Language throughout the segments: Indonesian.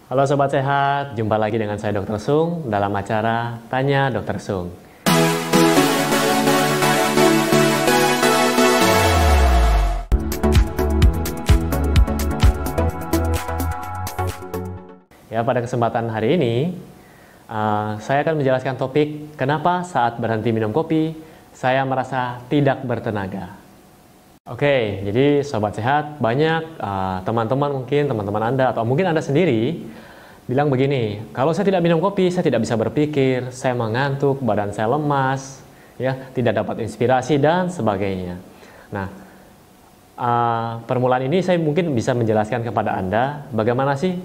Halo Sobat Sehat, jumpa lagi dengan saya Dr. Sung dalam acara Tanya Dr. Sung. Ya, pada kesempatan hari ini, saya akan menjelaskan topik kenapa saat berhenti minum kopi, saya merasa tidak bertenaga. Oke, jadi Sobat Sehat, banyak teman-teman mungkin, teman-teman Anda, atau mungkin Anda sendiri, bilang begini, kalau saya tidak minum kopi, saya tidak bisa berpikir, saya mengantuk, badan saya lemas, ya, tidak dapat inspirasi, dan sebagainya. Nah, permulaan ini saya mungkin bisa menjelaskan kepada Anda, bagaimana sih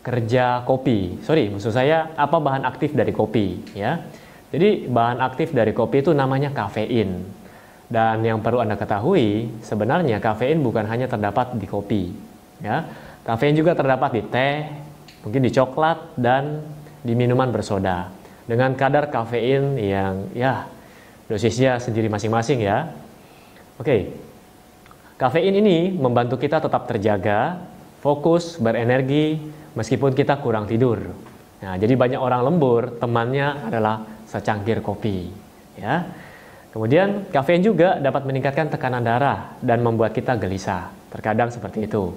kerja kopi. Maksud saya, apa bahan aktif dari kopi, ya. Jadi, bahan aktif dari kopi itu namanya kafein. Dan yang perlu Anda ketahui, sebenarnya kafein bukan hanya terdapat di kopi, ya. Kafein juga terdapat di teh, mungkin di coklat, dan di minuman bersoda. Dengan kadar kafein yang, ya, dosisnya sendiri masing-masing, ya. Oke, kafein ini membantu kita tetap terjaga, fokus, berenergi, meskipun kita kurang tidur. Nah, jadi banyak orang lembur, temannya adalah secangkir kopi, ya. Kemudian kafein juga dapat meningkatkan tekanan darah dan membuat kita gelisah. Terkadang seperti itu.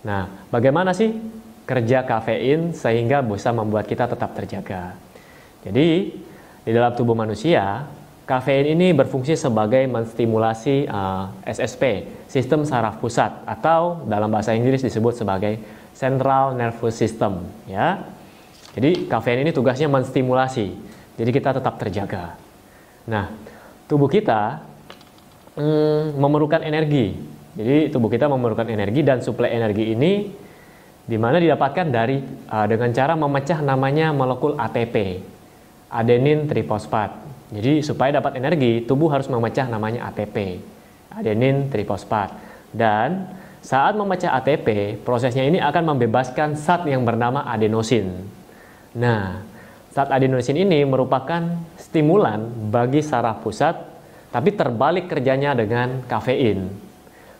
Nah, bagaimana sih kerja kafein sehingga bisa membuat kita tetap terjaga? Jadi, di dalam tubuh manusia, kafein ini berfungsi sebagai menstimulasi SSP, sistem saraf pusat, atau dalam bahasa Inggris disebut sebagai Central Nervous System, ya. Jadi, kafein ini tugasnya menstimulasi. Jadi kita tetap terjaga. Nah, tubuh kita memerlukan energi. Jadi tubuh kita memerlukan energi, dan suplai energi ini dimana didapatkan dari dengan cara memecah namanya molekul ATP, adenin trifosfat. Jadi supaya dapat energi, tubuh harus memecah namanya ATP, adenin trifosfat. Dan saat memecah ATP, prosesnya ini akan membebaskan zat yang bernama adenosin. Nah, zat adenosin ini merupakan stimulan bagi saraf pusat, tapi terbalik kerjanya dengan kafein.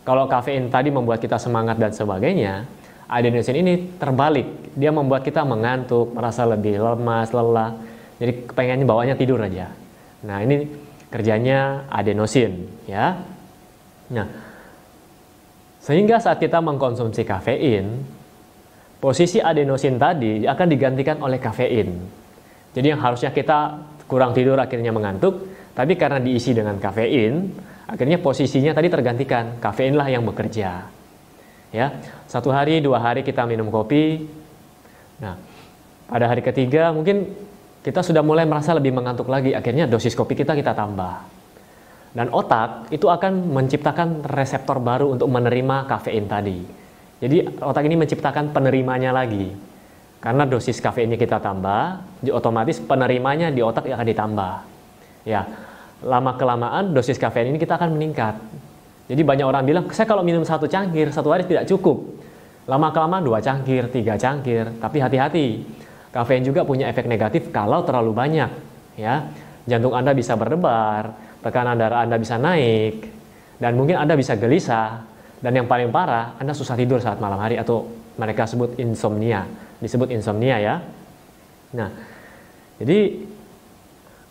Kalau kafein tadi membuat kita semangat dan sebagainya, adenosin ini terbalik. Dia membuat kita mengantuk, merasa lebih lemas, lelah. Jadi pengennya bawanya tidur aja. Nah, ini kerjanya adenosin, ya. Nah, sehingga saat kita mengkonsumsi kafein, posisi adenosin tadi akan digantikan oleh kafein. Jadi yang harusnya kita kurang tidur akhirnya mengantuk, tapi karena diisi dengan kafein, akhirnya posisinya tadi tergantikan, kafeinlah yang bekerja. Ya, 1 hari, 2 hari kita minum kopi. Nah, pada hari ketiga mungkin kita sudah mulai merasa lebih mengantuk lagi, akhirnya dosis kopi kita tambah. Dan otak itu akan menciptakan reseptor baru untuk menerima kafein tadi. Jadi otak ini menciptakan penerimanya lagi. Karena dosis kafeinnya kita tambah, otomatis penerimanya di otak akan ditambah. Ya, lama-kelamaan dosis kafein ini kita akan meningkat. Jadi banyak orang bilang, saya kalau minum 1 cangkir, 1 hari tidak cukup. Lama-kelamaan 2 cangkir, 3 cangkir. Tapi hati-hati, kafein juga punya efek negatif kalau terlalu banyak. Ya, jantung Anda bisa berdebar, tekanan darah Anda bisa naik, dan mungkin Anda bisa gelisah. Dan yang paling parah, Anda susah tidur saat malam hari, atau mereka sebut insomnia. Disebut insomnia, ya. Nah, jadi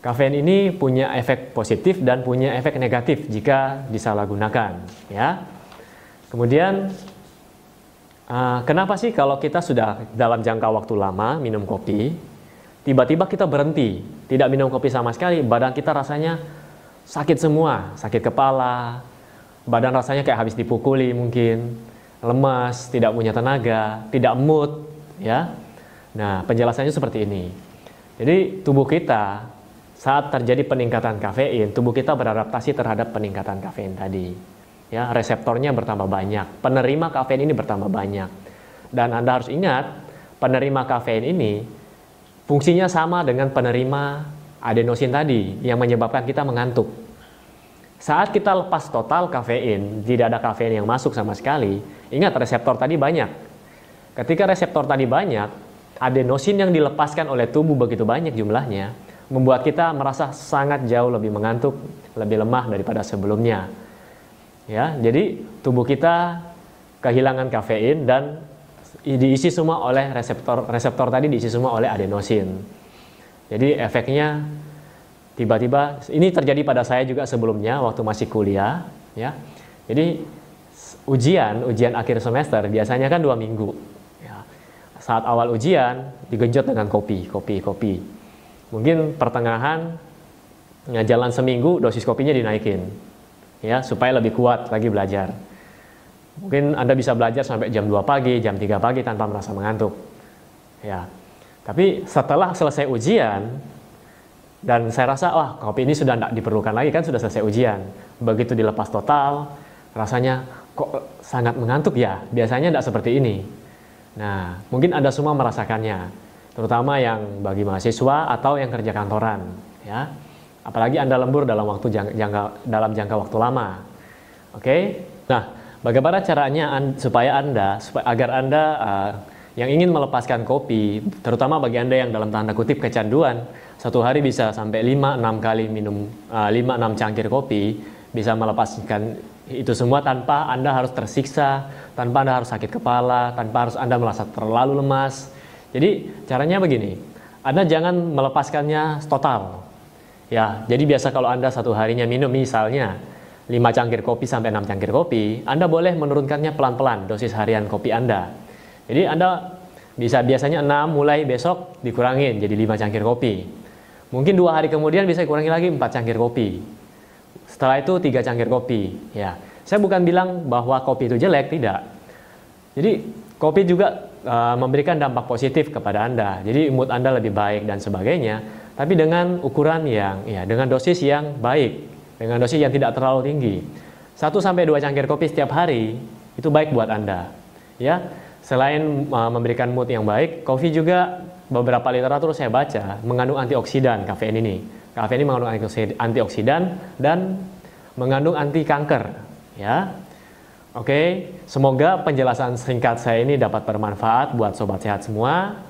kafein ini punya efek positif dan punya efek negatif jika disalahgunakan, ya. Kemudian kenapa sih kalau kita sudah dalam jangka waktu lama minum kopi, tiba-tiba kita berhenti, tidak minum kopi sama sekali, badan kita rasanya sakit semua, sakit kepala, badan rasanya kayak habis dipukuli mungkin, lemas, tidak punya tenaga, tidak mood, ya. Nah, penjelasannya seperti ini. Jadi tubuh kita saat terjadi peningkatan kafein, tubuh kita beradaptasi terhadap peningkatan kafein tadi. Ya, reseptornya bertambah banyak, penerima kafein ini bertambah banyak. Dan Anda harus ingat, penerima kafein ini fungsinya sama dengan penerima adenosin tadi yang menyebabkan kita mengantuk. Saat kita lepas total kafein, tidak ada kafein yang masuk sama sekali, ingat reseptor tadi banyak. Ketika reseptor tadi banyak, adenosin yang dilepaskan oleh tubuh begitu banyak jumlahnya, membuat kita merasa sangat jauh lebih mengantuk, lebih lemah daripada sebelumnya. Ya, jadi tubuh kita kehilangan kafein dan diisi semua oleh reseptor tadi diisi semua oleh adenosin. Jadi efeknya tiba-tiba, ini terjadi pada saya juga sebelumnya waktu masih kuliah, ya. Jadi ujian akhir semester biasanya kan 2 minggu. Ya. Saat awal ujian digenjot dengan kopi. Mungkin pertengahan jalan seminggu dosis kopinya dinaikin, ya, supaya lebih kuat lagi belajar. Mungkin Anda bisa belajar sampai jam 2 pagi, jam 3 pagi tanpa merasa mengantuk. Ya. Tapi setelah selesai ujian, dan saya rasa, wah, kopi ini sudah tidak diperlukan lagi, kan sudah selesai ujian. Begitu dilepas total, rasanya kok sangat mengantuk ya, biasanya tidak seperti ini. Nah, mungkin Anda semua merasakannya, terutama yang bagi mahasiswa atau yang kerja kantoran. Ya. Apalagi Anda lembur dalam jangka waktu lama. Oke? Nah, bagaimana caranya agar Anda yang ingin melepaskan kopi, terutama bagi Anda yang dalam tanda kutip kecanduan, satu hari bisa sampai 5-6 kali minum 5-6 cangkir kopi, bisa melepaskan itu semua tanpa Anda harus tersiksa, tanpa Anda harus sakit kepala, tanpa harus Anda merasa terlalu lemas. Jadi caranya begini, Anda jangan melepaskannya total. Ya, jadi biasa kalau Anda satu harinya minum misalnya 5 cangkir kopi sampai 6 cangkir kopi, Anda boleh menurunkannya pelan-pelan dosis harian kopi Anda. Jadi Anda biasanya 6, mulai besok dikurangin jadi 5 cangkir kopi. Mungkin 2 hari kemudian bisa dikurangi lagi 4 cangkir kopi. Setelah itu 3 cangkir kopi. Ya, saya bukan bilang bahwa kopi itu jelek, tidak. Jadi kopi juga memberikan dampak positif kepada Anda. Jadi mood Anda lebih baik dan sebagainya. Tapi dengan ukuran dengan dosis yang baik, dengan dosis yang tidak terlalu tinggi. 1-2 cangkir kopi setiap hari itu baik buat Anda. Ya, selain memberikan mood yang baik, kopi juga beberapa literatur saya baca mengandung antioksidan kafein ini. Kafein ini mengandung antioksidan dan mengandung anti kanker. Ya, oke. Semoga penjelasan singkat saya ini dapat bermanfaat buat sobat sehat semua.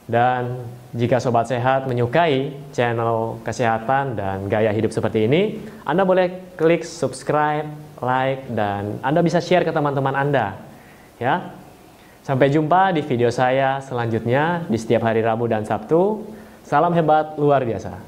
Dan jika sobat sehat menyukai channel kesehatan dan gaya hidup seperti ini, Anda boleh klik subscribe, like, dan Anda bisa share ke teman-teman Anda. Ya. Sampai jumpa di video saya selanjutnya di setiap hari Rabu dan Sabtu. Salam hebat luar biasa.